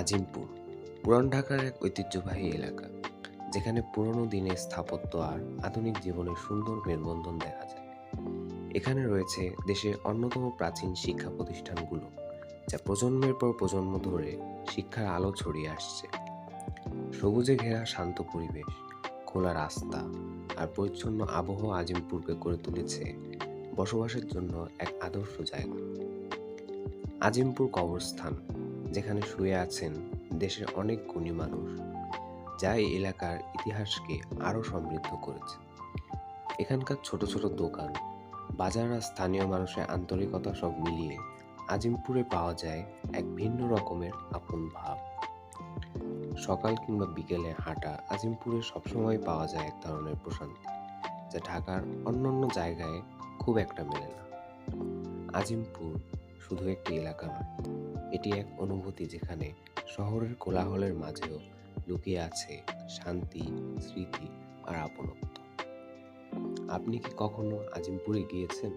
আজিমপুর পুরান ঢাকার এক ঐতিহ্যবাহী এলাকা, যেখানে পুরনো দিনের স্থাপত্য আর আধুনিক জীবনের সুন্দর মেলবন্ধন দেখা যায়। এখানে রয়েছে দেশের অন্যতম প্রাচীন শিক্ষা প্রতিষ্ঠানগুলো, যা প্রজন্মের পর প্রজন্ম ধরে শিক্ষার আলো ছড়িয়ে আসছে। সবুজে ঘেরা শান্ত পরিবেশ, খোলা রাস্তা আর পরিচ্ছন্ন আবহাওয়া আজিমপুরকে করে তুলেছে বসবাসের জন্য এক আদর্শ জায়গা। আজিমপুর কবরস্থান, যেখানে শুয়ে আছেন দেশের অনেক গুণী মানুষ, যা এই এলাকার ইতিহাসকে আরও সমৃদ্ধ করেছে। এখানকার ছোট ছোট দোকান, বাজার আর স্থানীয় মানুষের আন্তরিকতা সব মিলিয়ে আজিমপুরে পাওয়া যায় এক ভিন্ন রকমের আপন ভাব। সকাল কিংবা বিকেলে হাঁটা আজিমপুরে সবসময় পাওয়া যায় এক ধরনের প্রশান্তি, যা ঢাকার অন্যান্য জায়গায় খুব একটা মেলে না। আজিমপুর শুধু একটি এলাকা নয়, এটি এক অনুভূতি, যেখানে শহরের কোলাহলের মাঝেও লুকিয়ে আছে শান্তি, স্মৃতি আর আপনত্ব। আপনি কি কখনো আজিমপুরে গিয়েছেন?